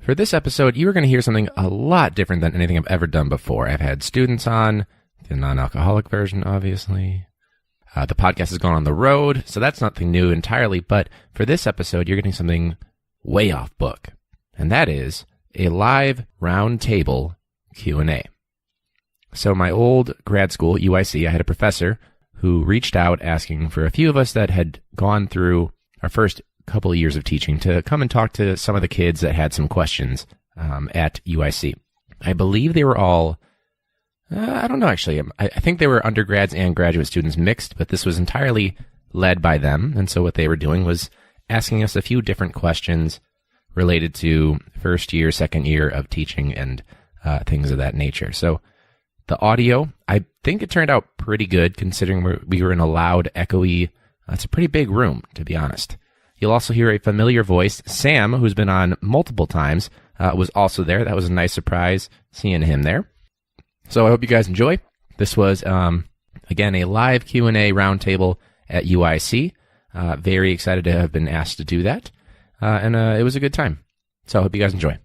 For this episode, you are going to hear something a lot different than anything I've ever done before. I've had students on, the non-alcoholic version, obviously. The podcast has gone on the road, so that's nothing new entirely. But for this episode, you're getting something way off book, and that is a live roundtable Q&A. So my old grad school, UIC, I had a professor who reached out asking for a few of us that had gone through our first couple of years of teaching to come and talk to some of the kids that had some questions at UIC. I believe they were all, I don't know actually, I think they were undergrads and graduate students mixed, but this was entirely led by them. And so what they were doing was asking us a few different questions related to first year, second year of teaching and things of that nature. So the audio, I think it turned out pretty good considering we were in a loud, echoey, it's a pretty big room, to be honest. You'll also hear a familiar voice. Sam, who's been on multiple times, was also there. That was a nice surprise seeing him there. So I hope you guys enjoy. This was, again, a live Q&A roundtable at UIC. Very excited to have been asked to do that. And it was a good time. So I hope you guys enjoy.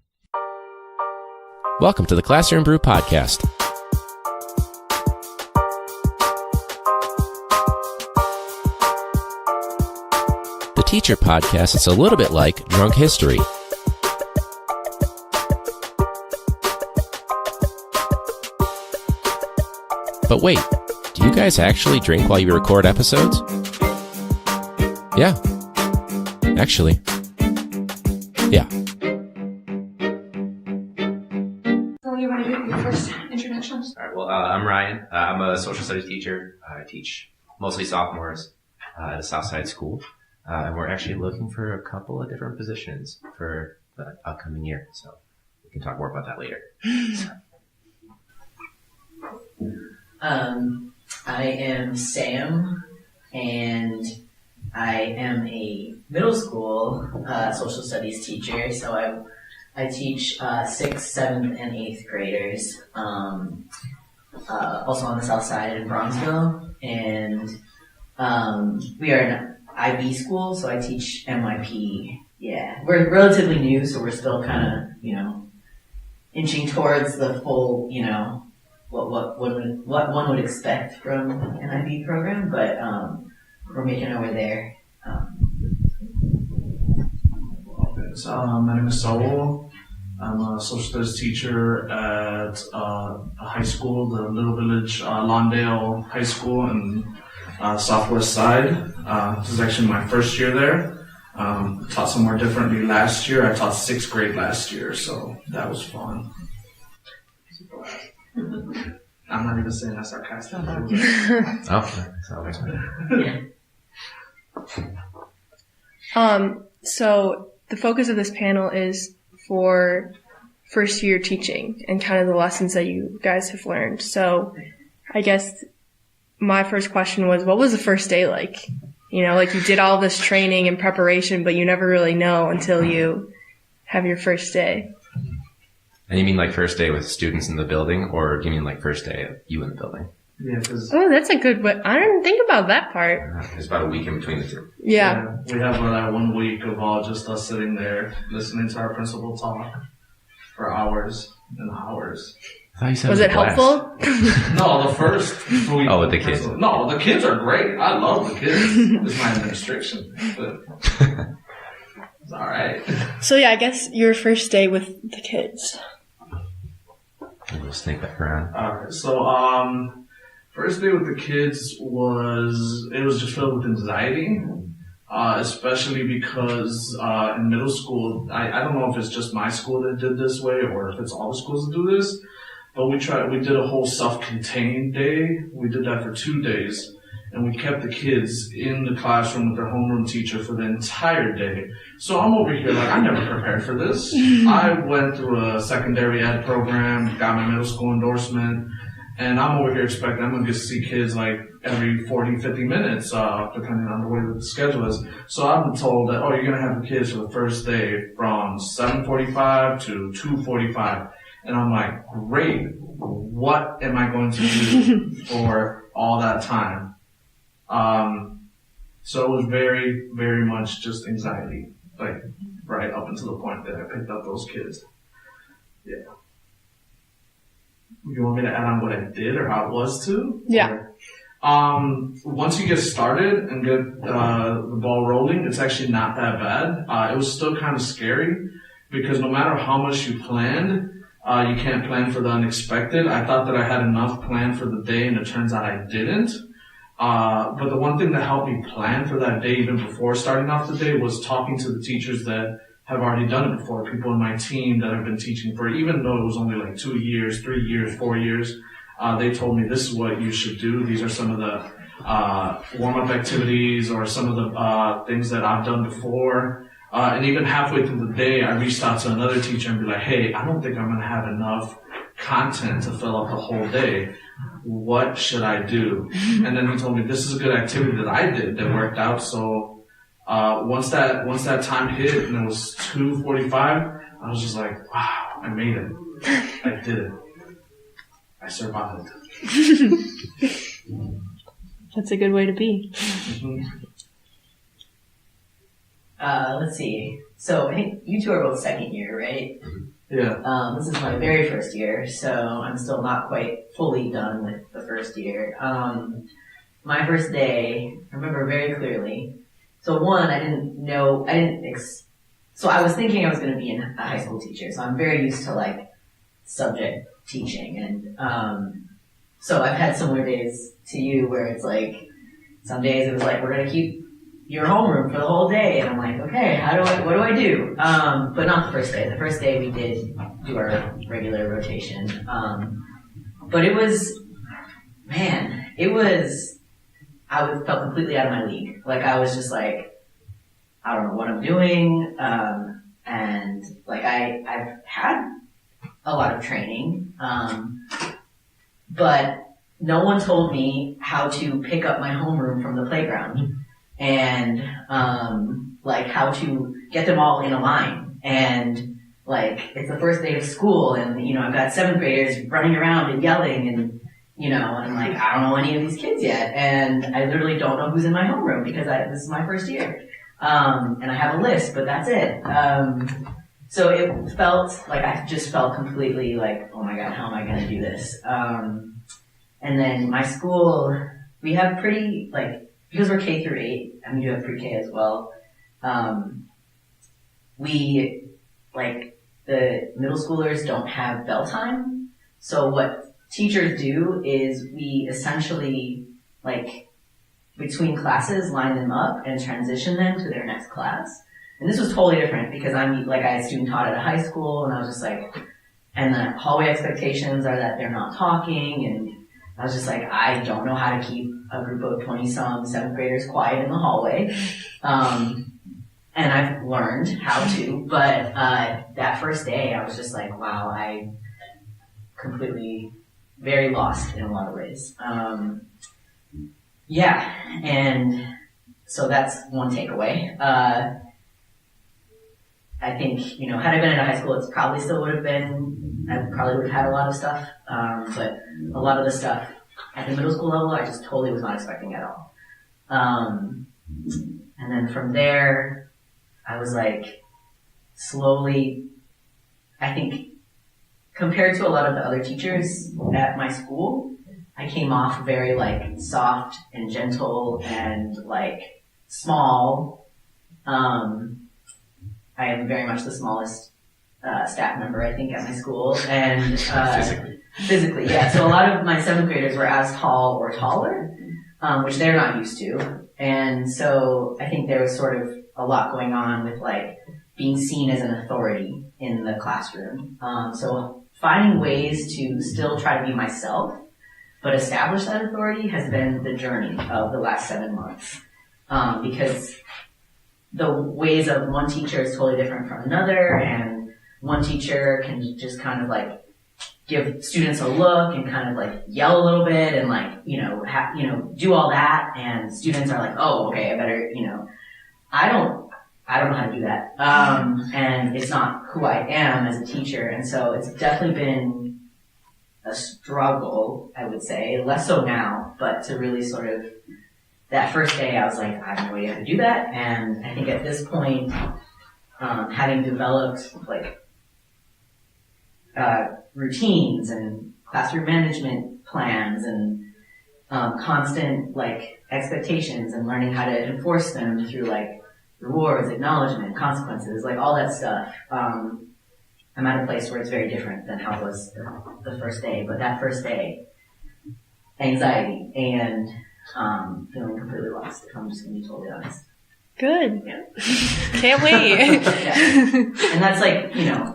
Welcome to the Classroom Brew podcast. Teacher podcast is a little bit like drunk history. But wait, do you guys actually drink while you record episodes? Yeah. Actually. Yeah. So you want to do your first introductions? All right, well, I'm Ryan. I'm a social studies teacher. I teach mostly sophomores at a Southside school. And we're actually looking for a couple of different positions for the upcoming year. So we can talk more about that later. I am Sam, and I am a middle school social studies teacher. So I teach 6th, 7th, and 8th graders, also on the south side in Bronzeville. And we are an IB school, so I teach MYP. Yeah, we're relatively new, so we're still kind of, inching towards the full, what one would expect from an IB program, but we're making our way there. So, my name is Saul. I'm a social studies teacher at a high school, the Little Village Lawndale High School in Southwest Side. This is actually my first year there. Taught somewhere differently last year. I taught 6th grade last year, so that was fun. I'm not even saying that sarcastically. So the focus of this panel is for first year teaching and kind of the lessons that you guys have learned. So I guess my first question was, what was the first day like? Like you did all this training and preparation, but you never really know until you have your first day. And you mean like first day with students in the building, or do you mean like first day of you in the building? Yeah, because that's a good way. I didn't think about that part. There's about a week in between the two. Yeah. We have that 1 week of all just us sitting there listening to our principal talk for hours and hours. I thought you said was it helpful? No, the first week. Oh, with the kids. No, the kids are great. I love the kids. It's my administration, but it's all right. So yeah, I guess your first day with the kids. We'll sneak back around. All right. So, first day with the kids was just filled with anxiety, especially because in middle school, I don't know if it's just my school that did this way or if it's all the schools that do this. But we did a whole self-contained day. We did that for 2 days. And we kept the kids in the classroom with their homeroom teacher for the entire day. So I'm over here like, I never prepared for this. I went through a secondary ed program, got my middle school endorsement, and I'm over here expecting I'm going to get to see kids like every 40, 50 minutes, depending on the way the schedule is. So I've been told that, you're going to have the kids for the first day from 7:45 to 2:45. And I'm like, great, what am I going to do for all that time? So it was very, very much just anxiety. Like, right up until the point that I picked up those kids. Yeah. You want me to add on what I did or how it was too? Yeah. Once you get started and get the ball rolling, it's actually not that bad. It was still kind of scary because no matter how much you planned, you can't plan for the unexpected. I thought that I had enough planned for the day, and it turns out I didn't. But the one thing that helped me plan for that day, even before starting off the day, was talking to the teachers that have already done it before, people in my team that have been teaching for, even though it was only like 2 years, 3 years, 4 years. They told me this is what you should do. These are some of the warm-up activities or some of the things that I've done before. And even halfway through the day, I reached out to another teacher and be like, hey, I don't think I'm going to have enough content to fill up the whole day. What should I do? And then he told me this is a good activity that I did that worked out. So once that time hit and it was 2:45, I was just like, wow, I made it. I did it. I survived. That's a good way to be. Let's see. So I think you two are both second year, right? Yeah. This is my very first year, so I'm still not quite fully done with the first year. My first day, I remember very clearly. So one, so I was thinking I was going to be a high school teacher, so I'm very used to like subject teaching, and so I've had similar days to you where it's like some days it was like we're gonna keep your homeroom for the whole day, and I'm like, okay, what do I do? But not the first day. The first day we did do our regular rotation, but I felt completely out of my league. Like I was just like, I don't know what I'm doing, and like I've had a lot of training, but no one told me how to pick up my homeroom from the playground and like how to get them all in a line. And like it's the first day of school, and I've got 7th graders running around and yelling, and and like I don't know any of these kids yet, and I literally don't know who's in my homeroom because this is my first year, and I have a list, but that's it. So it felt like I just felt completely like, oh my God, how am I going to do this? And then my school, we have pretty, like, because we're K through 8, and we do have pre-K as well, we, like, the middle schoolers don't have bell time. So what teachers do is we essentially, like, between classes, line them up and transition them to their next class. And this was totally different because I student taught at a high school, and I was just like, and the hallway expectations are that they're not talking, and I was just like, I don't know how to keep a group of 20-some 7th graders quiet in the hallway. And I've learned how to, but that first day I was just like, wow, I completely very lost in a lot of ways. Yeah, and so that's one takeaway. I think, had I been in a high school, it probably still would have been, I probably would have had a lot of stuff, but a lot of the stuff at the middle school level, I just totally was not expecting at all. And then from there, I was like, slowly, I think, compared to a lot of the other teachers at my school, I came off very like soft and gentle and like small. I am very much the smallest staff member, I think, at my school, and physically, yeah. So a lot of my 7th graders were as tall or taller, which they're not used to, and so I think there was sort of a lot going on with like being seen as an authority in the classroom. So finding ways to still try to be myself, but establish that authority has been the journey of the last 7 months, because the ways of one teacher is totally different from another, and one teacher can just kind of like give students a look and kind of like yell a little bit and like, do all that, and students are like, oh, okay, I better, I don't know how to do that. And it's not who I am as a teacher, and so it's definitely been a struggle, I would say, less so now, but to really sort of, that first day I was like, I have no idea how to do that, and I think at this point, having developed like routines and classroom management plans and constant like expectations and learning how to enforce them through like rewards, acknowledgement, consequences, like all that stuff. I'm at a place where it's very different than how it was the first day, but that first day, anxiety and feeling completely lost, if I'm just going to be totally honest. Good. Yeah. Can't wait. Yeah. And that's like,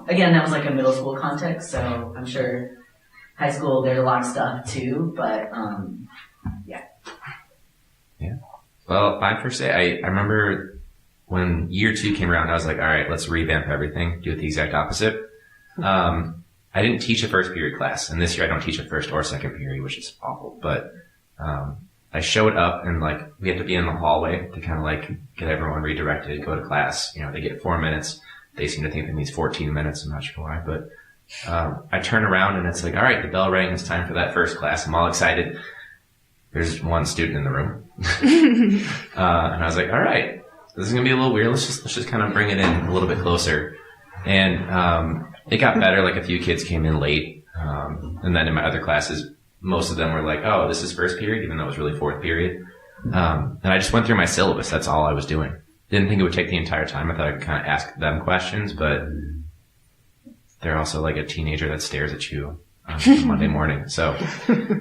again, that was like a middle school context, so I'm sure high school there's a lot of stuff too, but yeah. Yeah. Well, my first day, I remember when year 2 came around, I was like, all right, let's revamp everything, do it the exact opposite. I didn't teach a first period class, and this year I don't teach a first or second period, which is awful, but I showed up and like we had to be in the hallway to kind of like get everyone redirected, go to class. They get 4 minutes. They seem to think it needs 14 minutes. I'm not sure why, but I turn around and it's like, all right, the bell rang. It's time for that first class. I'm all excited. There's one student in the room. And I was like, all right, this is going to be a little weird. Let's just kind of bring it in a little bit closer. And it got better. Like a few kids came in late. And then in my other classes, most of them were like, oh, this is first period, even though it was really fourth period. And I just went through my syllabus. That's all I was doing. Didn't think it would take the entire time. I thought I could kind of ask them questions, but they're also like a teenager that stares at you on Monday morning. So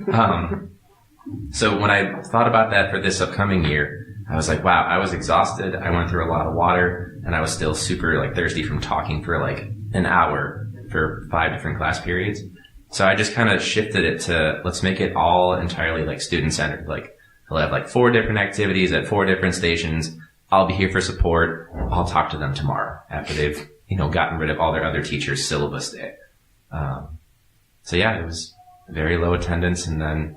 when I thought about that for this upcoming year, I was like, wow, I was exhausted. I went through a lot of water and I was still super like thirsty from talking for like an hour for 5 different class periods. So I just kind of shifted it to let's make it all entirely like student centered. Like I'll have like 4 different activities at 4 different stations. I'll be here for support. I'll talk to them tomorrow after they've, gotten rid of all their other teachers' syllabus day. So yeah, it was very low attendance and then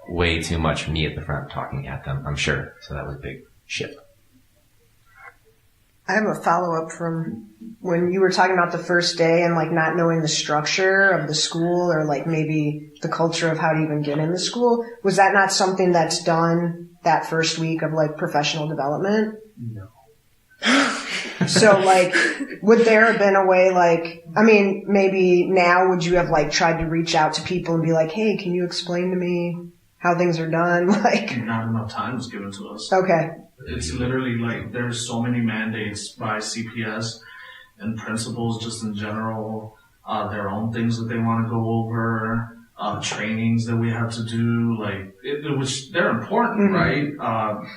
way too much me at the front talking at them, I'm sure. So that was a big shift. I have a follow-up from when you were talking about the first day and like not knowing the structure of the school or like maybe the culture of how to even get in the school. Was that not something that's done that first week of like professional development? No. So like, would there have been a way like, maybe now would you have like tried to reach out to people and be like, hey, can you explain to me how things are done? Like, not enough time was given to us. Okay. It's literally like there's so many mandates by CPS and principals just in general, their own things that they want to go over, trainings that we have to do, like which they're important, mm-hmm. right?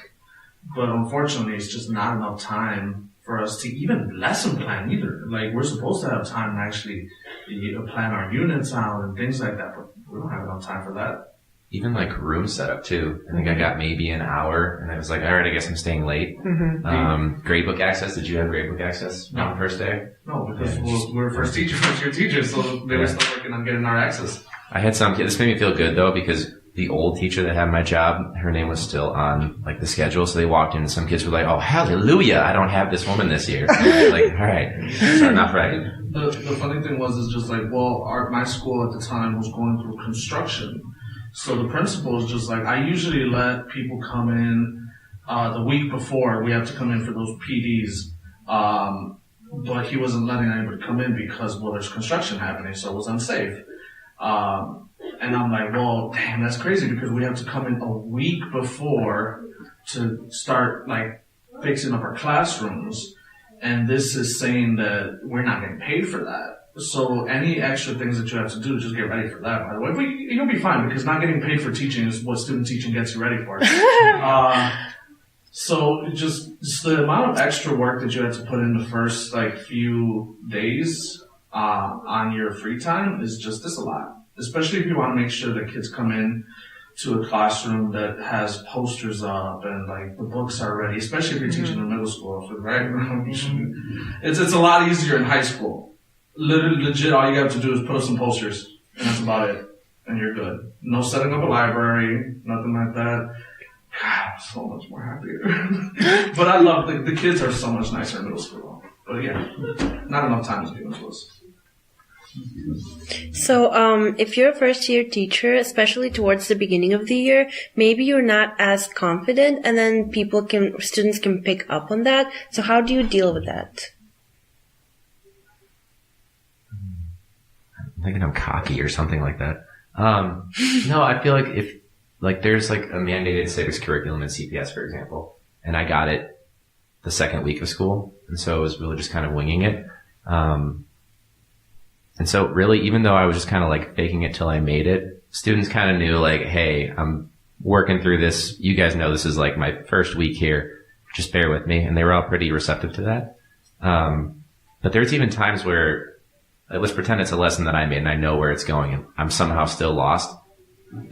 But unfortunately, it's just not enough time for us to even lesson plan either. Like we're supposed to have time to actually plan our units out and things like that, but we don't have enough time for that. Even like room setup too. I think I got maybe an hour and I was like, all right, I guess I'm staying late. Mm-hmm. Gradebook access. Did you have gradebook access on the first day? No, because we were first year teachers, so they were still working on getting our access. I had some kids. This made me feel good though, because the old teacher that had my job, her name was still on like the schedule. So they walked in and some kids were like, oh, hallelujah, I don't have this woman this year. Like, all right, starting off right. The funny thing is just like, well, my school at the time was going through construction. So the principal is just like, I usually let people come in the week before. We have to come in for those PDs. But he wasn't letting anybody come in because, well, there's construction happening, so it was unsafe. And I'm like, well, damn, that's crazy because we have to come in a week before to start, like, fixing up our classrooms. And this is saying that we're not getting paid for that. So any extra things that you have to do, just get ready for that, by the way. But you'll be fine because not getting paid for teaching is what student teaching gets you ready for. So just the amount of extra work that you have to put in the first, like, few days on your free time is just this a lot. Especially if you want to make sure that kids come in to a classroom that has posters up and like the books are ready, especially if you're teaching in middle school, right? It's a lot easier in high school. Legit, all you have to do is put up some posters and that's about it. And you're good. No setting up a library, nothing like that. God, I'm so much more happier. But I love the kids are so much nicer in middle school. But yeah, not enough time is given to us. So, if you're a first-year teacher, especially towards the beginning of the year, maybe you're not as confident, and then students can pick up on that. So, how do you deal with that? thinking I'm cocky or something like that. No, I feel like if, like, there's like a mandated civics curriculum in CPS, for example, and I got it the second week of school. And so it was really just kind of winging it. And so really, even though I was just kind of like faking it till I made it, students kind of knew like, hey, I'm working through this. You guys know this is like my first week here. Just bear with me. And they were all pretty receptive to that. But there's even times where, let's pretend it's a lesson that I made and I know where it's going and I'm somehow still lost.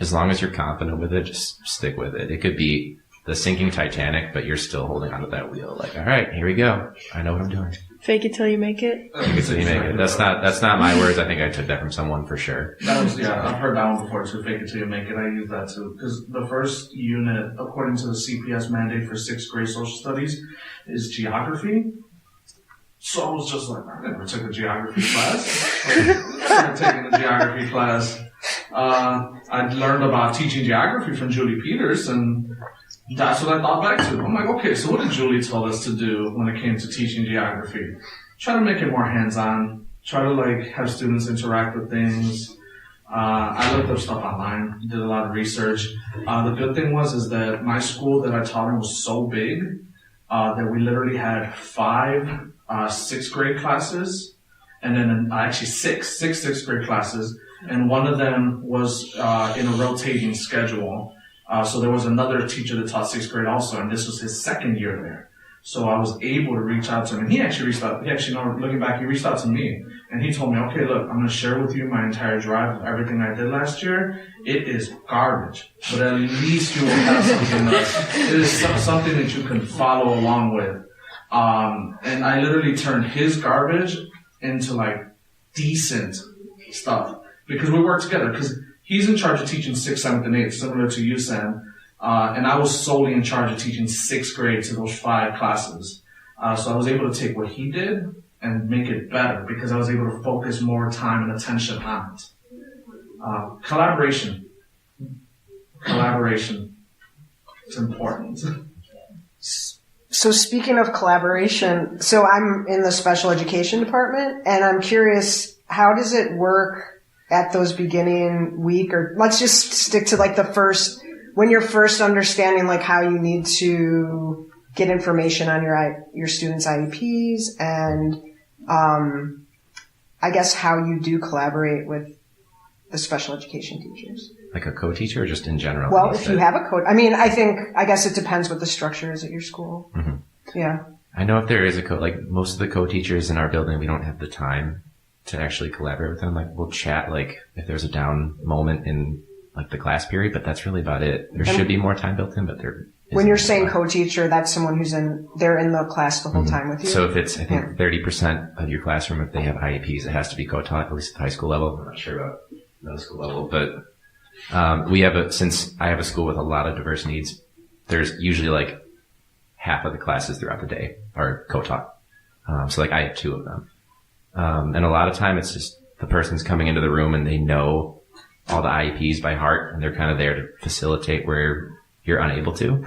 As long as you're confident with it, just stick with it. It could be the sinking Titanic, but you're still holding onto that wheel. Like, all right, here we go. I know what I'm doing. Fake it till you make it. Fake it till you make it. That's not my words. I think I took that from someone for sure. I've heard that one before too. Fake it till you make it. I use that too. Because the first unit, according to the CPS mandate for 6th grade social studies, is geography. So I was just like, I never took a geography class. I started taking a geography class. I learned about teaching geography from Julie Peters, and that's what I thought back to. I'm like, okay, so what did Julie tell us to do when it came to teaching geography? Try to make it more hands-on. Try to like have students interact with things. I looked up stuff online, did a lot of research. The good thing is that my school that I taught in was so big that we literally had 5 6th grade classes, and then actually six 6th grade classes, and one of them was in a rotating schedule. So there was another teacher that taught 6th grade also, and this was his second year there. So I was able to reach out to him, and he actually reached out. Looking back, he reached out to me, and he told me, okay, look, I'm going to share with you my entire drive of everything I did last year. It is garbage, but at least you will have something else. It is something that you can follow along with. And I literally turned his garbage into like decent stuff because we work together. Because he's in charge of teaching 6th, 7th, and 8th, similar to you, Sam. And I was solely in charge of teaching 6th grade to those 5 classes. So I was able to take what he did and make it better because I was able to focus more time and attention on it. Collaboration. It's important. So speaking of collaboration, so I'm in the special education department, and I'm curious, how does it work at those beginning week, or let's just stick to like the first, when you're first understanding like how you need to get information on your students' IEPs, and I guess how you do collaborate with the special education teachers. Like a co-teacher or just in general? Well, if you have a I guess it depends what the structure is at your school. Mm-hmm. Yeah. I know if there is like most of the co-teachers in our building, we don't have the time to actually collaborate with them. Like we'll chat like if there's a down moment in like the class period, but that's really about it. There should be more time built in, but there isn't. When you're saying co-teacher, that's someone they're in the class the whole time with you? So if it's, I think 30% of your classroom, if they have IEPs, it has to be co-taught, at least at the high school level. I'm not sure about middle school level, but since I have a school with a lot of diverse needs, there's usually like half of the classes throughout the day are co-taught. So like I have 2 of them. And a lot of time it's just the person's coming into the room and they know all the IEPs by heart and they're kind of there to facilitate where you're unable to.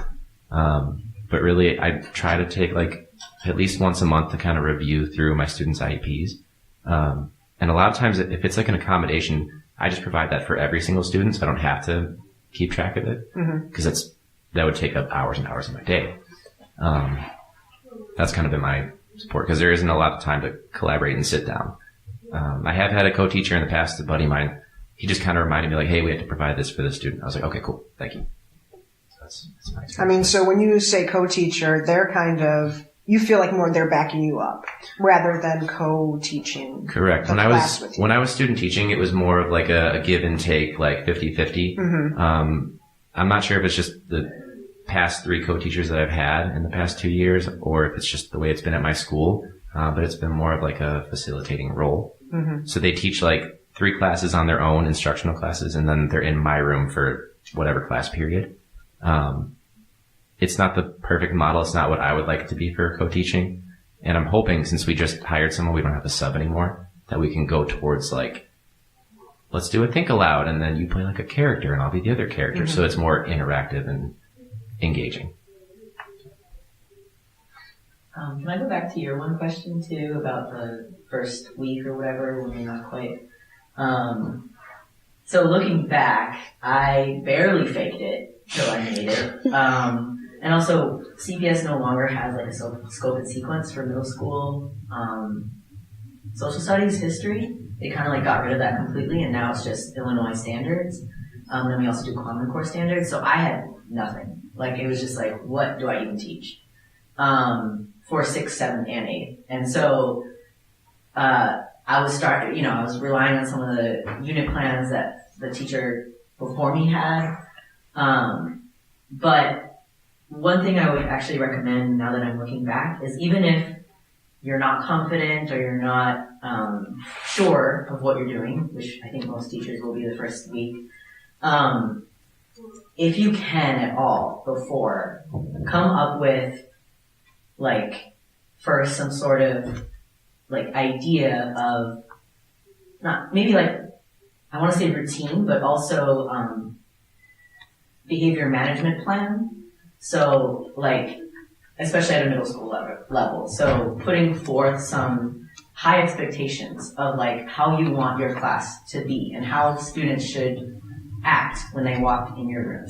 But really I try to take like at least once a month to kind of review through my students' IEPs. And a lot of times if it's like an accommodation, I just provide that for every single student, so I don't have to keep track of it because that would take up hours and hours of my day. That's kind of been my support because there isn't a lot of time to collaborate and sit down. I have had a co-teacher in the past, a buddy of mine. He just kind of reminded me like, hey, we have to provide this for the student. I was like, okay, cool. Thank you. So that's my experience. I mean, so when you say co-teacher, they're kind of, you feel like more they're backing you up rather than co-teaching. Correct. When I was student teaching, it was more of like a give and take, like 50-50. I'm not sure if it's just the past 3 co-teachers that I've had in the past 2 years or if it's just the way it's been at my school. But it's been more of like a facilitating role. So they teach like 3 classes on their own, instructional classes, and then they're in my room for whatever class period. It's not the perfect model. It's not what I would like it to be for co-teaching. And I'm hoping since we just hired someone, we don't have a sub anymore, that we can go towards like, let's do a think aloud and then you play like a character and I'll be the other character. So it's more interactive and engaging. Can I go back to your one question too about the first week or whatever when you're not quite So looking back, I barely faked it till I made it. And also, CPS no longer has like a scope and sequence for middle school social studies history. They kind of like got rid of that completely, and now it's just Illinois standards. And then we also do Common Core standards. So I had nothing. Like, it was just like, what do I even teach? For 6th, 7th, and 8th. And so, I was relying on some of the unit plans that the teacher before me had. But one thing I would actually recommend now that I'm looking back is, even if you're not confident or you're not sure of what you're doing, which I think most teachers will be the first week, if you can at all before, come up with like first some sort of like idea of, not maybe like, I want to say routine, but also behavior management plan. So like, especially at a middle school level. So putting forth some high expectations of like how you want your class to be and how students should act when they walk in your room.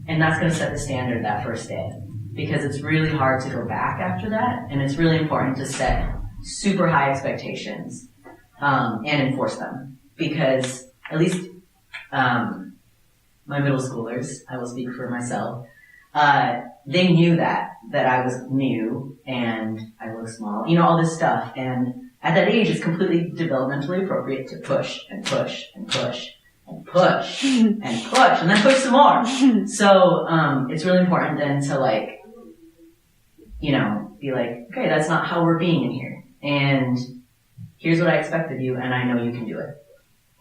And that's going to set the standard that first day, because it's really hard to go back after that. And it's really important to set super high expectations, and enforce them, because at least, my middle schoolers, I will speak for myself, they knew that I was new and I look small, all this stuff. And at that age, it's completely developmentally appropriate to push and push and push and push and push and then push some more. So, it's really important then to like, be like, okay, that's not how we're being in here. And here's what I expect of you, and I know you can do it.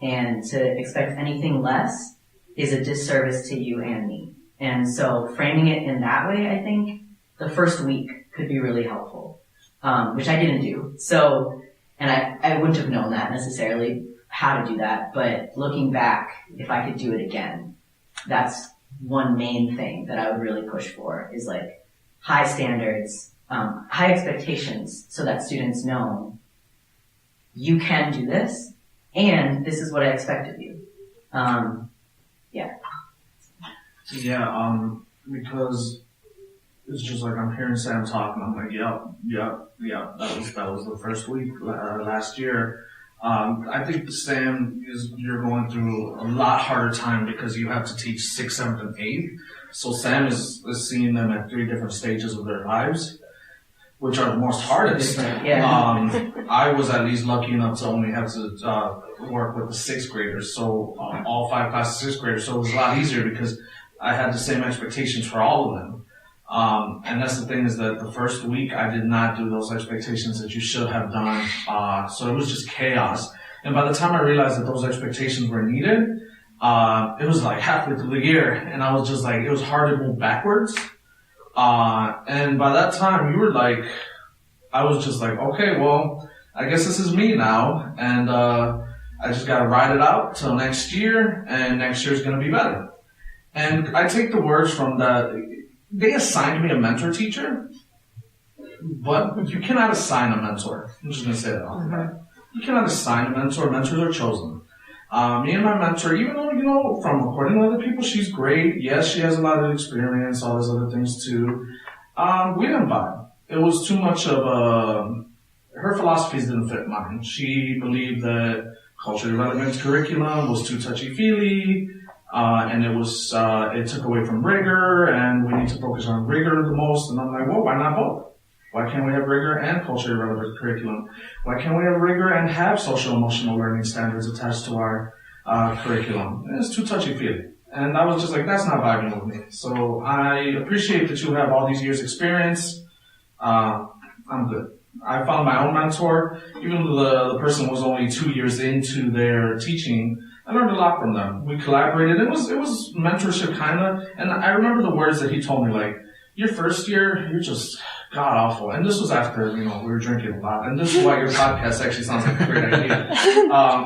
And to expect anything less is a disservice to you and me. And so framing it in that way, I think the first week could be really helpful, which I didn't do. So, and I wouldn't have known that necessarily, how to do that. But looking back, if I could do it again, that's one main thing that I would really push for, is like high standards, high expectations, so that students know you can do this, and this is what I expect of you. Because it's just like I'm hearing Sam talk, and I'm like, yep. That was the first week last year. I think Sam, you're going through a lot harder time because you have to teach 6th, 7th, and 8th. So Sam is seeing them at 3 different stages of their lives, which are the most hardest. Yeah. I was at least lucky enough to only have to work with the 6th graders, so all 5 classes of 6th graders. So it was a lot easier because I had the same expectations for all of them. And that's the thing, is that the first week I did not do those expectations that you should have done. So it was just chaos. And by the time I realized that those expectations were needed, it was like halfway through the year, and I was just like, it was hard to move backwards. And by that time, I was just like, okay, well, I guess this is me now, and I just gotta ride it out till next year, and next year's gonna be better. And I take the words from they assigned me a mentor teacher, but you cannot assign a mentor. I'm just gonna say that off the bat. You cannot assign a mentor. Mentors are chosen. Me and my mentor, even though, from according to other people, she's great. Yes, she has a lot of experience, all those other things too. We didn't vibe. It was too much of her philosophies didn't fit mine. She believed that culturally relevant curriculum was too touchy-feely, and it took away from rigor, and we need to focus on rigor the most. And I'm like, well, why not both? Why can't we have rigor and culturally relevant curriculum? Why can't we have rigor and have social emotional learning standards attached to our curriculum? And it's too touchy-feely. And I was just like, that's not vibing with me. So I appreciate that you have all these years experience. I'm good. I found my own mentor. Even though the person was only 2 years into their teaching, I learned a lot from them. We collaborated. It was mentorship kinda. And I remember the words that he told me, like, your first year, you're just god awful. And this was after, we were drinking a lot. And this is why your podcast actually sounds like a great idea.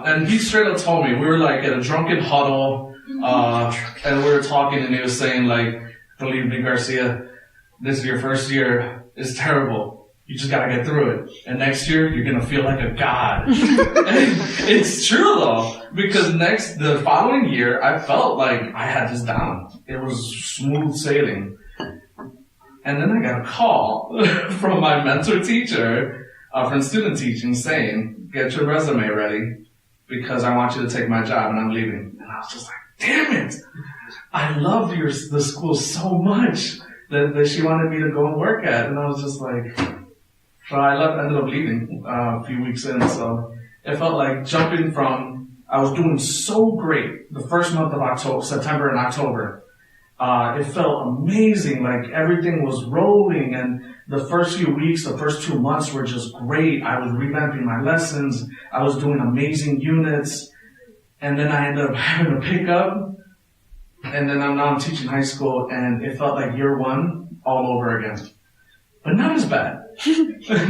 And he straight up told me, we were like at a drunken huddle, and we were talking, and he was saying, like, believe me, Garcia, this is your first year. It's terrible. You just gotta get through it. And next year, you're gonna feel like a god. It's true though, because the following year, I felt like I had this down. It was smooth sailing. And then I got a call from my mentor teacher, from student teaching, saying, get your resume ready because I want you to take my job and I'm leaving. And I was just like, damn it. I loved the school so much that she wanted me to go and work at. And I was just like, so I ended up leaving a few weeks in. So it felt like jumping from, I was doing so great the first month of September and October. It felt amazing, like everything was rolling, and the first few weeks, the first 2 months were just great. I was revamping my lessons, I was doing amazing units, and then I ended up having a pickup, and then now I'm teaching high school, and it felt like year one all over again. But not as bad.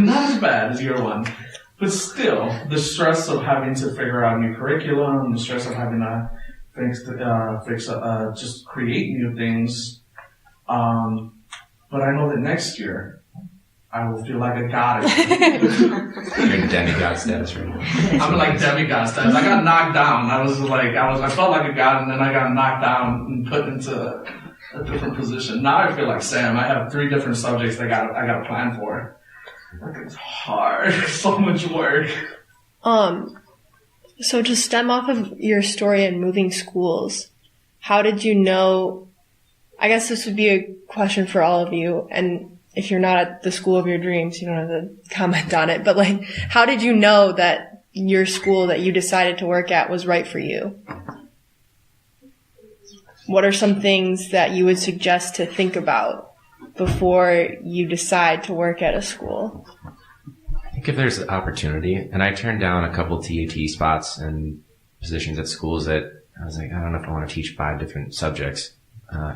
Not as bad as year one. But still, the stress of having to figure out new curriculum, the stress of having to just create new things. But I know that next year, I will feel like a god again. You're in demigod status right now. I'm like demigod status. I got knocked down. I felt like a god, and then I got knocked down and put into a different position. Now I feel like Sam. I have 3 different subjects I got to plan for. It's hard. So much work. So to stem off of your story in moving schools, how did you know, I guess this would be a question for all of you, and if you're not at the school of your dreams, you don't have to comment on it, but like, how did you know that your school that you decided to work at was right for you? What are some things that you would suggest to think about before you decide to work at a school? I think if there's an opportunity, and I turned down a couple TAT spots and positions at schools that I was like, I don't know if I want to teach 5 different subjects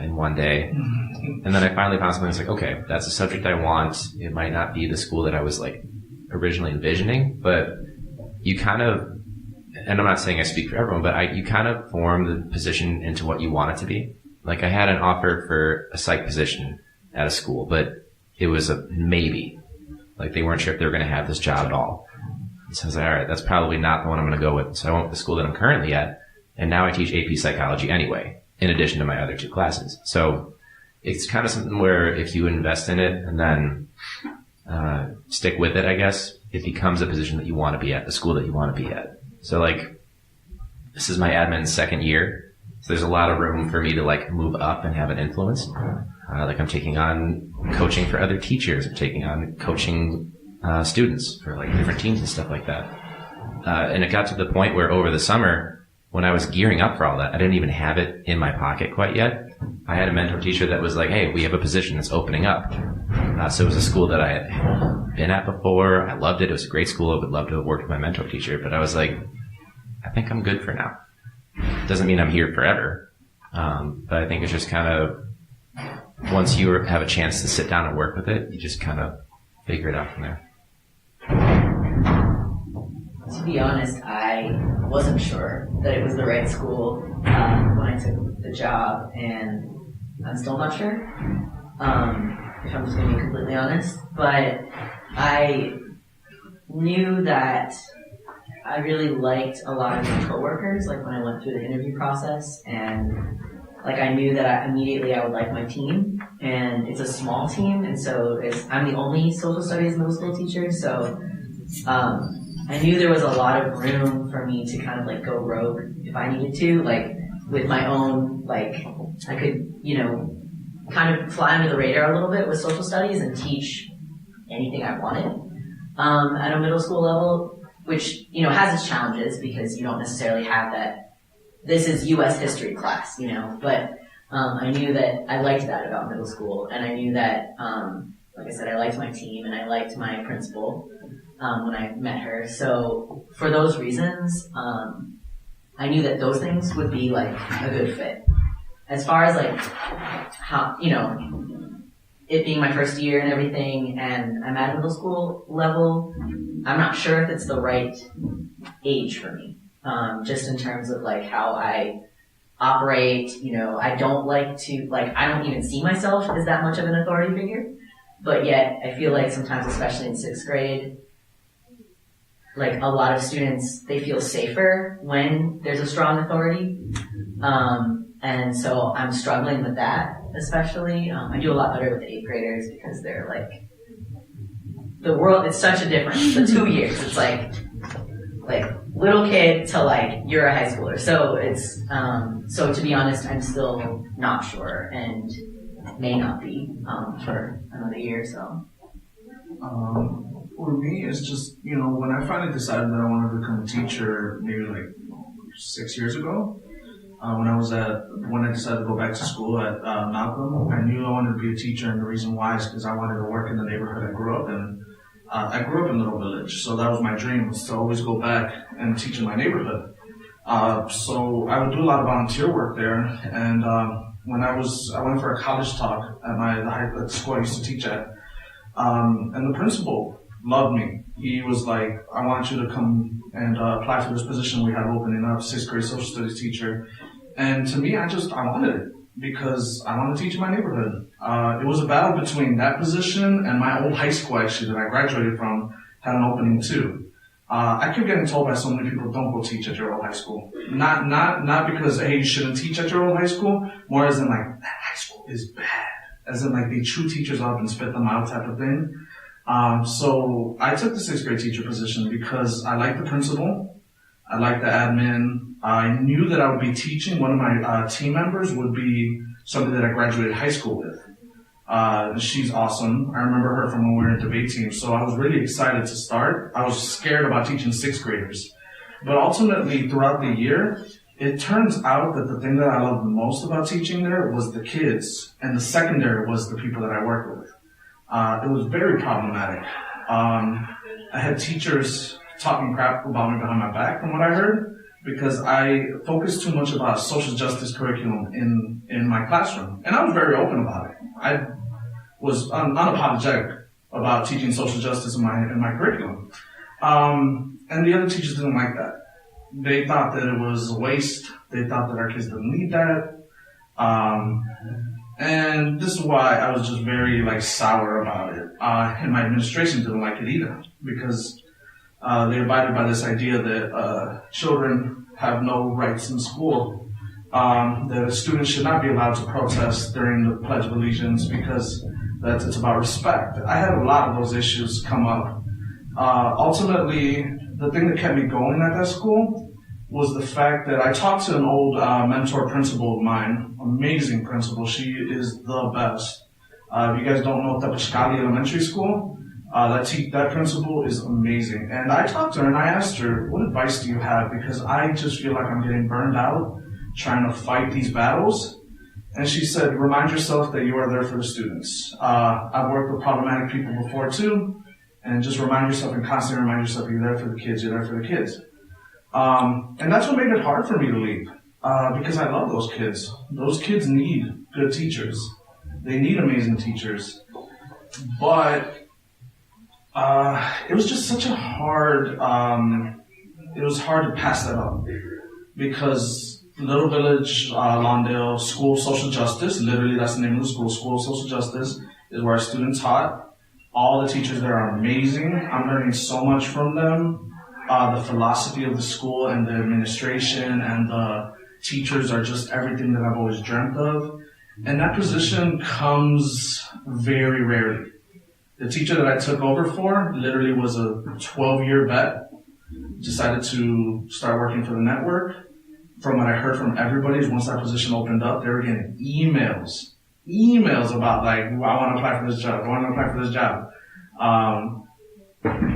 in one day. And then I finally found something that's like, okay, that's a subject I want. It might not be the school that I was like originally envisioning, but you kind of, and I'm not saying I speak for everyone, but you kind of form the position into what you want it to be. Like I had an offer for a psych position at a school, but it was a maybe. Like they weren't sure if they were going to have this job at all. So I was like, all right, that's probably not the one I'm going to go with. So I went with the school that I'm currently at, and now I teach AP psychology anyway, in addition to my other 2 classes. So it's kind of something where if you invest in it and then stick with it, I guess, it becomes a position that you want to be at, the school that you want to be at. So like, this is my admin's 2nd year, so there's a lot of room for me to like move up and have an influence. Like I'm taking on coaching for other teachers. I'm taking on coaching students for like different teams and stuff like that. And it got to the point where over the summer, when I was gearing up for all that, I didn't even have it in my pocket quite yet. I had a mentor teacher that was like, hey, we have a position that's opening up. So it was a school that I had been at before. I loved it. It was a great school. I would love to have worked with my mentor teacher. But I was like, I think I'm good for now. Doesn't mean I'm here forever. But I think it's just kind of, once you have a chance to sit down and work with it, you just kind of figure it out from there. To be honest, I wasn't sure that it was the right school when I took the job, and I'm still not sure, if I'm just going to be completely honest. But I knew that I really liked a lot of my coworkers, like when I went through the interview process, and like I knew that I would like my team, and it's a small team, and so I'm the only social studies middle school teacher, so I knew there was a lot of room for me to kind of like go rogue if I needed to, like with my own, like I could, kind of fly under the radar a little bit with social studies and teach anything I wanted at a middle school level, which, has its challenges because you don't necessarily have that. This is U.S. history class, but I knew that I liked that about middle school, and I knew that, like I said, I liked my team and I liked my principal when I met her. So for those reasons, I knew that those things would be like a good fit. As far as like how, it being my first year and everything, and I'm at a middle school level, I'm not sure if it's the right age for me. Just in terms of like how I operate, I don't like to, I don't even see myself as that much of an authority figure. but yet I feel like sometimes, especially in 6th grade, like a lot of students, they feel safer when there's a strong authority. And so I'm struggling with that, especially. I do a lot better with the 8th graders because they're like, the world, it's such a difference. The 2 years, it's like little kid to like, you're a high schooler. So it's, so to be honest, I'm still not sure and may not be, for another year or so. For me, it's just, when I finally decided that I wanted to become a teacher, maybe like 6 years ago, when I decided to go back to school at Malcolm, I knew I wanted to be a teacher, and the reason why is because I wanted to work in the neighborhood I grew up in. I grew up in Little Village, so that was my dream, was to always go back and teach in my neighborhood. So I would do a lot of volunteer work there, and when I went for a college talk at the school I used to teach at, and the principal loved me. He was like, I want you to come and apply for this position we had opening up, 6th grade social studies teacher. And to me, I wanted it because I want to teach in my neighborhood. It was a battle between that position and my old high school, actually, that I graduated from, had an opening too. I kept getting told by so many people, don't go teach at your old high school. Not because, hey, you shouldn't teach at your old high school, more as in like, that high school is bad. As in like, they chew teachers up and spit them out type of thing. So I took the 6th grade teacher position because I liked the principal, I liked the admin. I knew that I would be teaching. One of my team members would be somebody that I graduated high school with. She's awesome. I remember her from when we were in debate team. So I was really excited to start. I was scared about teaching 6th graders. But ultimately, throughout the year, it turns out that the thing that I loved the most about teaching there was the kids, and the secondary was the people that I worked with. It was very problematic. I had teachers talking crap about me behind my back, from what I heard, because I focused too much about social justice curriculum in my classroom. And I was very open about it. I was unapologetic about teaching social justice in my curriculum. And the other teachers didn't like that. They thought that it was a waste. They thought that our kids didn't need that. And this is why I was just very sour about it. And my administration didn't like it either, because they abided by this idea that children have no rights in school, that a student should not be allowed to protest during the Pledge of Allegiance because it's about respect. I had a lot of those issues come up. Ultimately, the thing that kept me going at that school was the fact that I talked to an old mentor principal of mine, amazing principal. She is the best. If you guys don't know Tepashkali Elementary School, that principal is amazing. And I talked to her and I asked her, what advice do you have? Because I just feel like I'm getting burned out trying to fight these battles. And she said, remind yourself that you are there for the students. I've worked with problematic people before too. And just remind yourself and constantly remind yourself you're there for the kids, you're there for the kids. And that's what made it hard for me to leave. Because I love those kids. Those kids need good teachers. They need amazing teachers. But it was just such a hard, it was hard to pass that up. Because Little Village, Lawndale, School of Social Justice, literally that's the name of the school, School of Social Justice, is where our students taught. All the teachers there are amazing. I'm learning so much from them. The philosophy of the school and the administration and the teachers are just everything that I've always dreamt of. And that position comes very rarely. The teacher that I took over for literally was a 12-year vet, decided to start working for the network. From what I heard from everybody is once that position opened up, they were getting emails about I want to apply for this job, I want to apply for this job.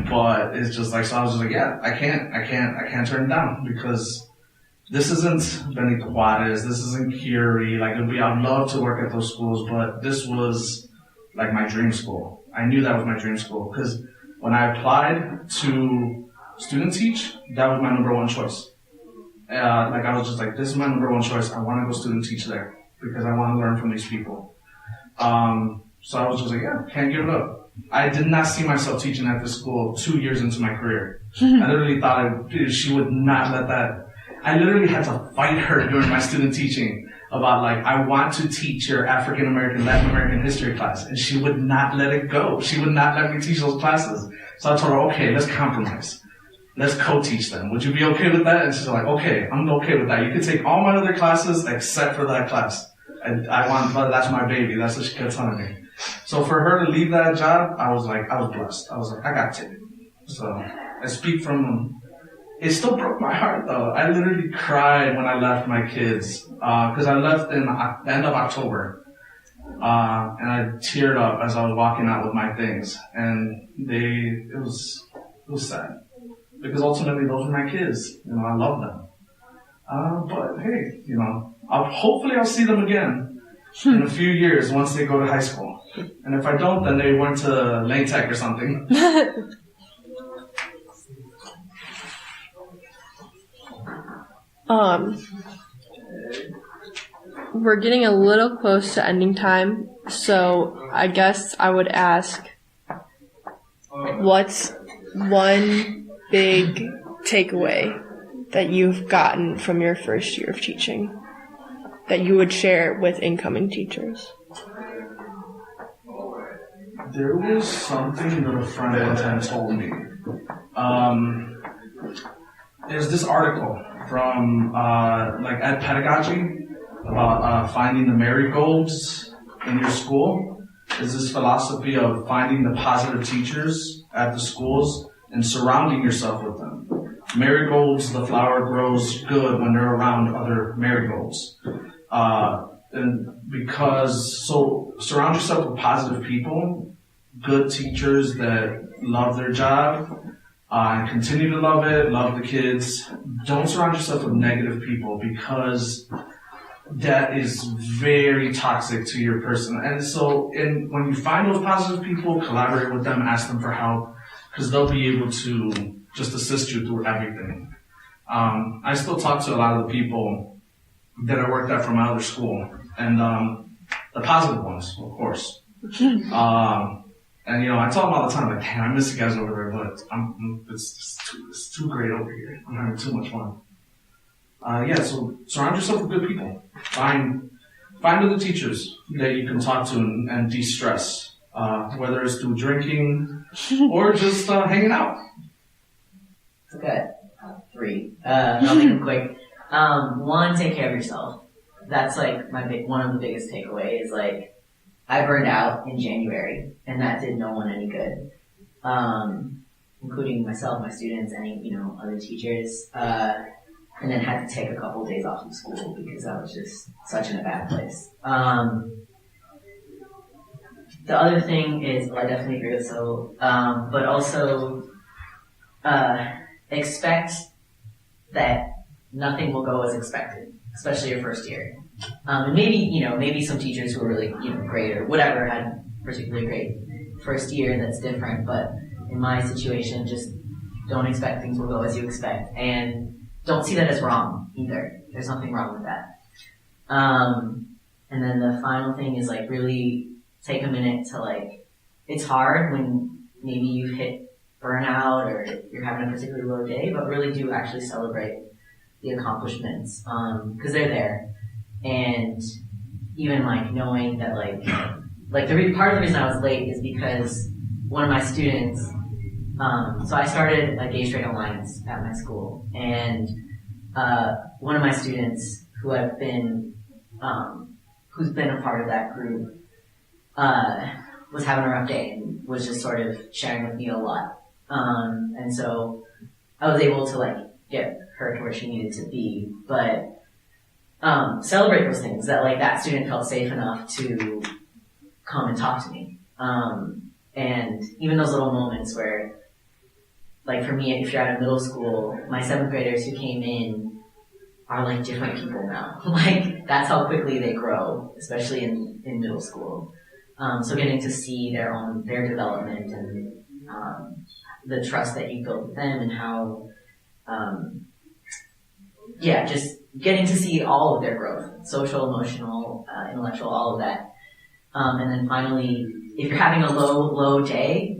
But it's just so I was just yeah, I can't turn it down because this isn't Benito Juarez, this isn't Curie, I'd love to work at those schools, but this was my dream school. I knew that was my dream school because when I applied to student teach, that was my number one choice. I was just this is my number one choice. I want to go student teach there because I want to learn from these people. So I was just yeah, can't give it up. I did not see myself teaching at this school 2 years into my career. I literally thought she would not let that. I literally had to fight her during my student teaching about like, I want to teach your African American, Latin American history class. And she would not let it go. She would not let me teach those classes. So I told her, okay, let's compromise. Let's co-teach them. Would you be okay with that? And she's like, okay, I'm okay with that. You can take all my other classes except for that class. And that's my baby. That's what she kept telling me. So for her to leave that job, I was blessed. I was like, I got to. So I speak from, it still broke my heart though. I literally cried when I left my kids, cause I left in the end of October. And I teared up as I was walking out with my things. And it was sad. Because ultimately those are my kids. You know, I love them. But hey, you know, hopefully I'll see them again in a few years once they go to high school. And if I don't, then they went to Lane Tech or something. We're getting a little close to ending time, so I guess I would ask, what's one big takeaway that you've gotten from your first year of teaching that you would share with incoming teachers? There was something that a friend one time told me. There's this article from like Ed Pedagogy about finding the marigolds in your school. There's this philosophy of finding the positive teachers at the schools and surrounding yourself with them. Marigolds, the flower grows good when they're around other marigolds. So surround yourself with positive people, good teachers that love their job, and continue to love it, love the kids. Don't surround yourself with negative people because that is very toxic to your person. And so when you find those positive people, collaborate with them, ask them for help, because they'll be able to just assist you through everything. I still talk to a lot of the people that I worked at from my other school, and the positive ones, of course. And you know, I tell them all the time, like, "Hey, I miss you guys over there, but it's too great over here. I'm having too much fun." So surround yourself with good people. Find other teachers that you can talk to and de-stress, whether it's through drinking or just hanging out. Okay, 3. I'll make them quick. 1, take care of yourself. That's like one of the biggest takeaways. Like, I burned out in January, and that did no one any good, including myself, my students, any other teachers. And then had to take a couple of days off from school because I was just such in a bad place. The other thing is, I definitely agree with Saul, but also expect that nothing will go as expected, especially your first year. And maybe some teachers who are really, great or whatever had particularly great first year that's different, but in my situation, just don't expect things will go as you expect. And don't see that as wrong either. There's nothing wrong with that. And then the final thing is like really take a minute to it's hard when maybe you've hit burnout or you're having a particularly low day, but really do actually celebrate the accomplishments, cause they're there. And even knowing that part of the reason I was late is because one of my students, so I started a Gay Straight Alliance at my school, and one of my students who's been a part of that group was having a rough day and was just sort of sharing with me a lot. And so I was able to get her to where she needed to be, but celebrate those things that student felt safe enough to come and talk to me. And even those little moments where, for me, if you're at a middle school, my 7th graders who came in are different people now. That's how quickly they grow, especially in middle school. So getting to see their development and the trust that you built with them and how, just getting to see all of their growth, social, emotional, intellectual, all of that. And then finally, if you're having a low day,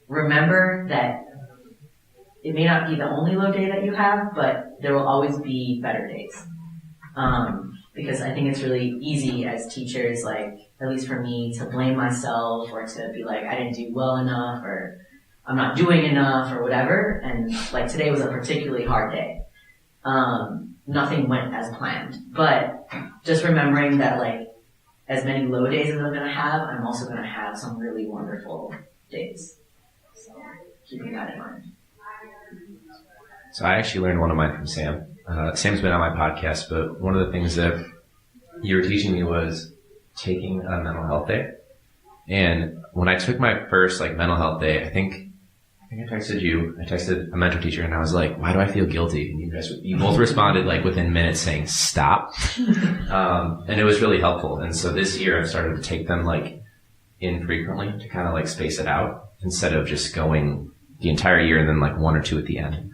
remember that it may not be the only low day that you have, but there will always be better days. because I think it's really easy as teachers, like, at least for me, to blame myself or to be like, I didn't do well enough or I'm not doing enough or whatever. And like today was a particularly hard day. Nothing went as planned, but just remembering that like as many low days as I'm going to have, I'm also going to have some really wonderful days. So keeping that in mind. So I actually learned one of mine from Sam. Sam's been on my podcast, but one of the things that you were teaching me was taking a mental health day. And when I took my first like mental health day, I think I texted you. I texted a mentor teacher, and I was like, "Why do I feel guilty?" And you both responded like within minutes, saying, "Stop." And it was really helpful. And so this year, I've started to take them like infrequently to kind of like space it out instead of just going the entire year and then like one or two at the end.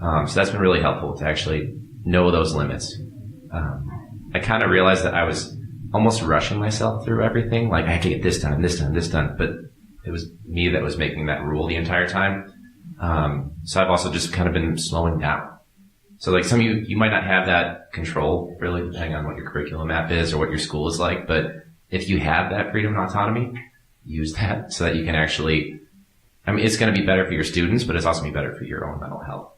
So that's been really helpful to actually know those limits. I kind of realized that I was almost rushing myself through everything. Like I had to get this done, this done, this done, but it was me that was making that rule the entire time. So I've also just kind of been slowing down. So like some of you might not have that control really depending on what your curriculum map is or what your school is like. But if you have that freedom and autonomy, use that so that you can actually, I mean, it's going to be better for your students, but it's also going to be better for your own mental health.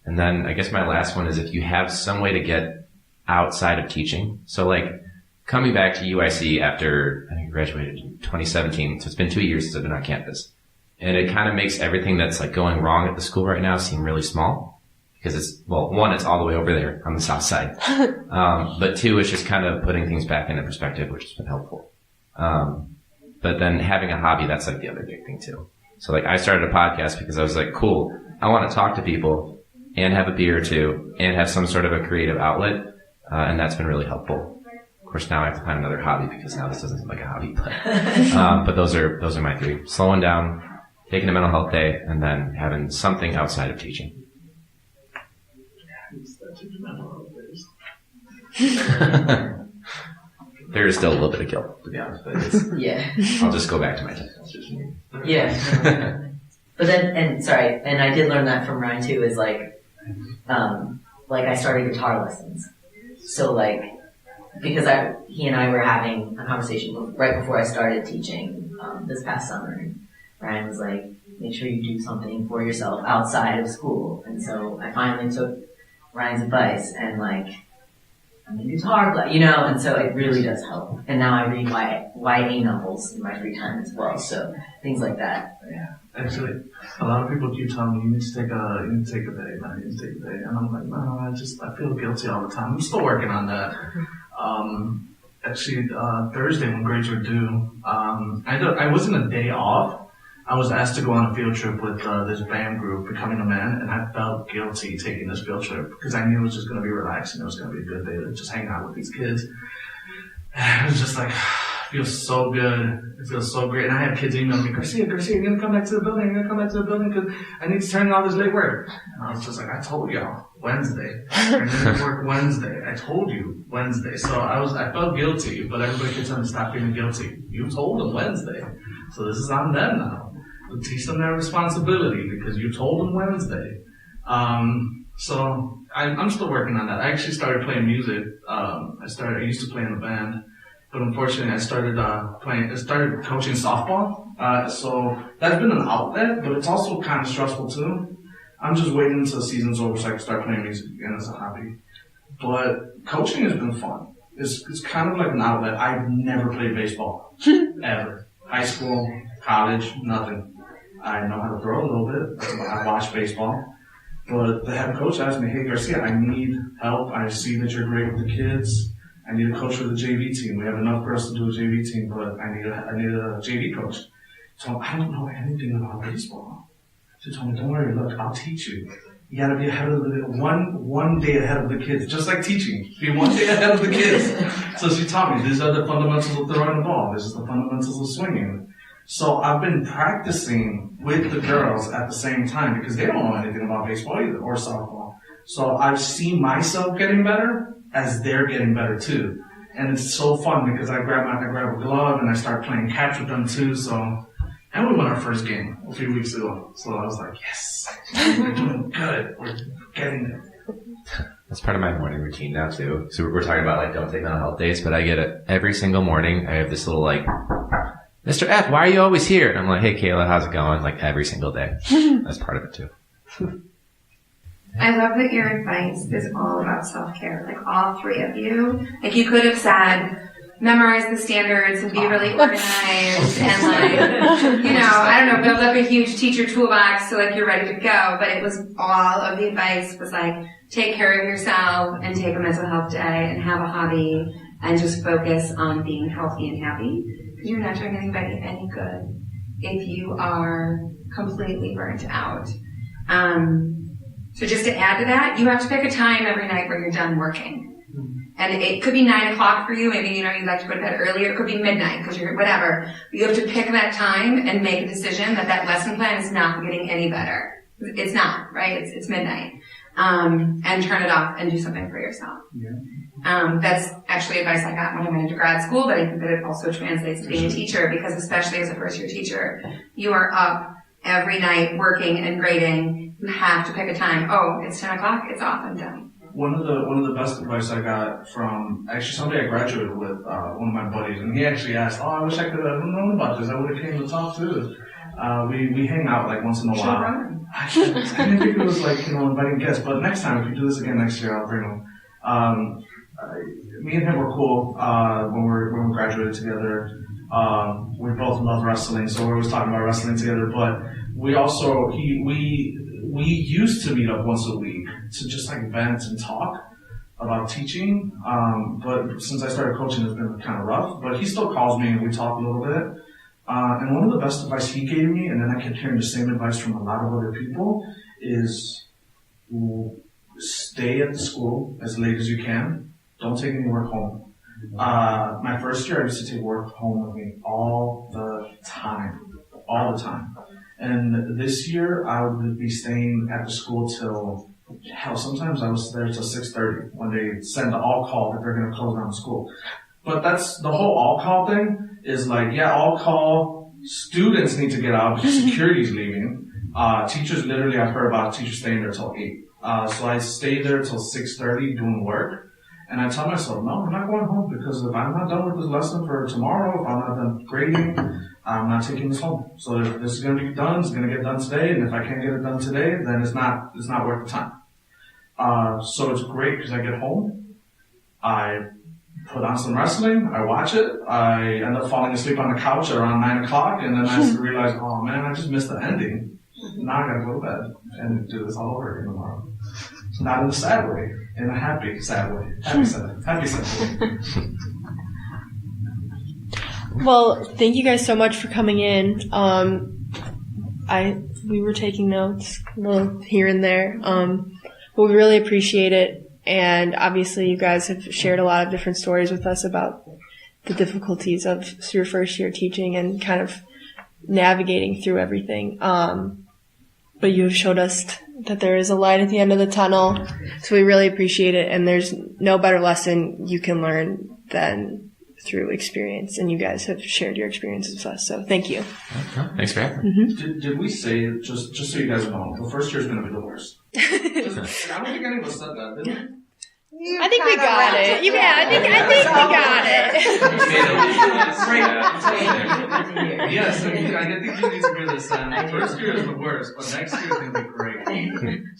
And then I guess my last one is if you have some way to get outside of teaching. So like coming back to UIC after I think I graduated in 2017. So it's been 2 years since I've been on campus. And it kind of makes everything that's like going wrong at the school right now seem really small because it's, well, one, it's all the way over there on the south side. But two, it's just kind of putting things back into perspective, which has been helpful. But then having a hobby, that's like the other big thing too. So like I started a podcast because I was like, cool, I want to talk to people and have a beer or two and have some sort of a creative outlet. And that's been really helpful. Of course, now I have to find another hobby because now this doesn't seem like a hobby, but those are my three. Slowing down, taking a mental health day, and then having something outside of teaching. There is still a little bit of guilt, to be honest, but I'll just go back to my technology. Yeah. But then, and I did learn that from Ryan too, is like I started guitar lessons. So like, because he and I were having a conversation right before I started teaching this past summer, and Ryan was like, make sure you do something for yourself outside of school. And so I finally took Ryan's advice and like, I'm in guitar play, and so it really does help. And now I read YA novels in my free time as well, so things like that. Yeah, actually, a lot of people keep telling me, you need to take a day, man, you need to take a day. And I'm like, no, I feel guilty all the time. I'm still working on that. Actually, Thursday when grades were due, I wasn't a day off. I was asked to go on a field trip with this band group, Becoming a Man, and I felt guilty taking this field trip because I knew it was just going to be relaxing. It was going to be a good day to just hang out with these kids. And it was just like, it feels so good. It feels so great. And I had kids emailing me, Garcia, you're going to come back to the building. You're going to come back to the building because I need to turn in all this late work. And I was just like, I told y'all, Wednesday. I need to work Wednesday. I told you Wednesday. So I felt guilty, but everybody kept telling me, stop feeling guilty. You told them Wednesday. So this is on them now. Teach them their responsibility because you told them Wednesday. So I'm still working on that. I actually started playing music. I used to play in a band, but unfortunately I started coaching softball. So that's been an outlet, but it's also kind of stressful too. I'm just waiting until the season's over so I can start playing music again as a hobby. But coaching has been fun. It's kind of like an outlet. I've never played baseball ever. High school, college, nothing. I know how to throw a little bit. That's why I watch baseball. But the head coach asked me, hey, Garcia, I need help. I see that you're great with the kids. I need a coach for the JV team. We have enough girls to do a JV team, but I need a JV coach. So I don't know anything about baseball. She told me, don't worry, look, I'll teach you. You gotta be ahead of one day ahead of the kids, just like teaching. Be one day ahead of the kids. So she taught me, these are the fundamentals of throwing the ball. This is the fundamentals of swinging. So I've been practicing with the girls at the same time because they don't know anything about baseball either or softball. So I've seen myself getting better as they're getting better too. And it's so fun because I grab a glove and I start playing catch with them too. So, and we won our first game a few weeks ago. So I was like, yes, we're doing good. We're getting there. That's part of my morning routine now too. So we're talking about like don't take mental health days, but I get it every single morning. I have this little like, Mr. F, why are you always here? And I'm like, hey Kayla, how's it going? Like every single day. That's part of it too. I love that your advice is all about self-care, like all three of you. Like you could have said, memorize the standards and be really organized and like, you know, I don't know, build up a huge teacher toolbox so like you're ready to go. But it was all of the advice was like, take care of yourself and take a mental health day and have a hobby and just focus on being healthy and happy. Because you're not doing anybody any good if you are completely burnt out. So just to add to that, you have to pick a time every night where you're done working. And it could be 9 o'clock for you. Maybe, you know, you'd like to go to bed earlier. It could be midnight because you're whatever. But you have to pick that time and make a decision that lesson plan is not getting any better. It's not, right? It's midnight. And turn it off and do something for yourself. Yeah. That's actually advice I got when I went into grad school, but I think that it also translates to being a teacher because especially as a first year teacher, you are up every night working and grading. You have to pick a time. Oh, it's 10 o'clock. It's off. I'm done. One of the best advice I got from actually somebody I graduated with, one of my buddies, and he actually asked, "Oh, I wish I could have known about this. I would have came to talk too." We hang out like once in a while. I didn't think it was like, you know, inviting guests, but next time if you do this again next year, I'll bring them. Me and him were cool when we graduated together. We both love wrestling, so we always talking about wrestling together. But we also we used to meet up once a week to just like vent and talk about teaching. But since I started coaching, it's been kind of rough. But he still calls me and we talk a little bit. And one of the best advice he gave me, and then I kept hearing the same advice from a lot of other people, is stay at the school as late as you can. Don't take any work home. My first year, I used to take work home with me all the time. And this year, I would be staying at the school till, hell, sometimes I was there till 6:30 when they send the all call that they're going to close down the school. But that's the whole all call thing is like, yeah, all call students need to get out because security's leaving. Teachers, literally, I've heard about teachers staying there till 8. So I stay there till 6:30 doing work. And I tell myself, no, I'm not going home because if I'm not done with this lesson for tomorrow, if I'm not done grading, I'm not taking this home. So if this is going to be done, it's going to get done today. And if I can't get it done today, then it's not worth the time. So it's great because I get home, I put on some wrestling, I watch it, I end up falling asleep on the couch around 9 o'clock, and then I realize, oh man, I just missed the ending. Now I gotta go to bed and do this all over again tomorrow. Not in a sad way, in a happy, sad way. Happy sad way. Well, thank you guys so much for coming in. We were taking notes a little here and there, but we really appreciate it. And obviously, you guys have shared a lot of different stories with us about the difficulties of your first year teaching and kind of navigating through everything. But you've showed us that there is a light at the end of the tunnel, so we really appreciate it. And there's no better lesson you can learn than through experience. And you guys have shared your experiences with us, so thank you. Thanks for having me. Did we say, just so you guys know, the first year is going to be the worst? I don't think any of us said that, did we? I think we got it. Yeah, I think we got it. Yes, I think you need to hear this. The first year is the worst, but next year is going to be great.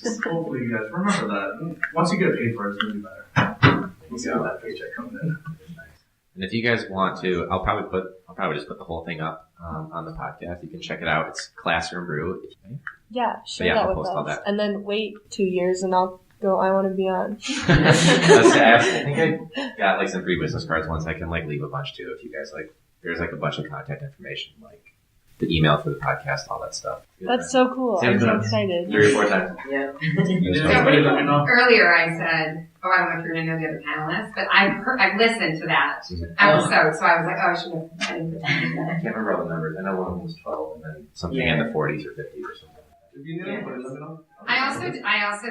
Just hopefully you guys remember that. Once you get paid for it, it's going to be better. We'll see how that paycheck comes in. And if you guys want to, I'll probably just put the whole thing up on the podcast. You can check it out. It's Classroombrew. Yeah, share that with us. And then wait 2 years and I'll go, I want to be on. I think I got like some free business cards once. I can like leave a bunch too if you guys like. There's like a bunch of contact information, like the email for the podcast, all that stuff. That's so cool. I'm so excited. 3 or 4 times. Yeah. Earlier I said, I don't know if you're going to know the other panelists, but I've listened to that episode, so I was like, I should have. I can't remember all the numbers. I know one of them was 12 and then something in the 40s or 50s or something. If you let me know. I also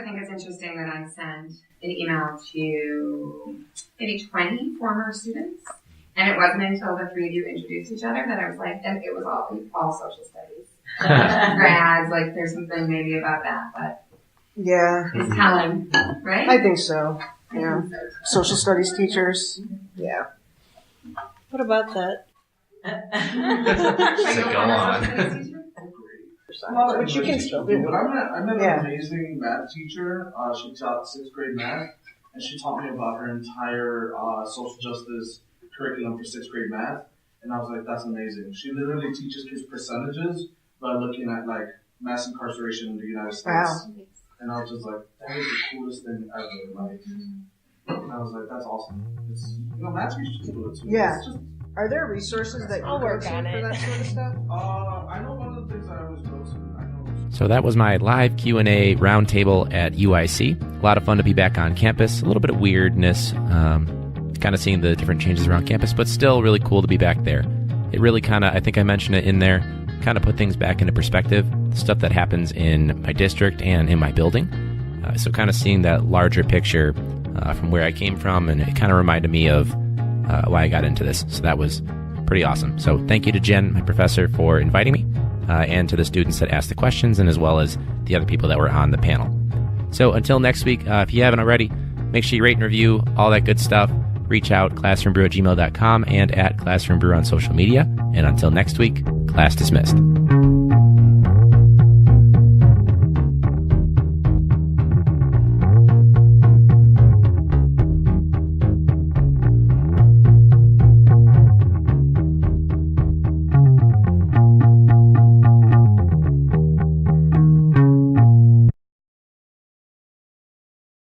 think it's interesting that I sent an email to maybe 20 former students, and it wasn't until the 3 of you introduced each other that I was like, and it was all social studies, grads. Like there's something maybe about that, but Yeah, Is Helen, right? I think so. Yeah. Social studies teachers. Yeah. What about that? So go on. Well, which you can still do. But I met Yeah. an amazing math teacher. She taught 6th grade math, and she taught me about her entire social justice curriculum for 6th grade math. And I was like, that's amazing. She literally teaches kids percentages by looking at like mass incarceration in the United States. Wow. And I was just like, that is the coolest thing ever. Like, and I was like, that's awesome. It's, math teachers do it too. Yeah. It's just, Are there resources that you I'll go work to on for it. that sort of stuff? I know one of the things I always go to. I know. So that was my live Q&A roundtable at UIC. A lot of fun to be back on campus. A little bit of weirdness, kind of seeing the different changes around campus, but still really cool to be back there. It really kind of, I think I mentioned it in there, kind of put things back into perspective, stuff that happens in my district and in my building. So kind of seeing that larger picture from where I came from, and it kind of reminded me of why I got into this. So that was pretty awesome. So thank you to Jen, my professor, for inviting me, and to the students that asked the questions, and as well as the other people that were on the panel. So until next week, if you haven't already, make sure you rate and review, all that good stuff. Reach out, classroombrew@gmail.com and at classroombrew on social media. And until next week, class dismissed.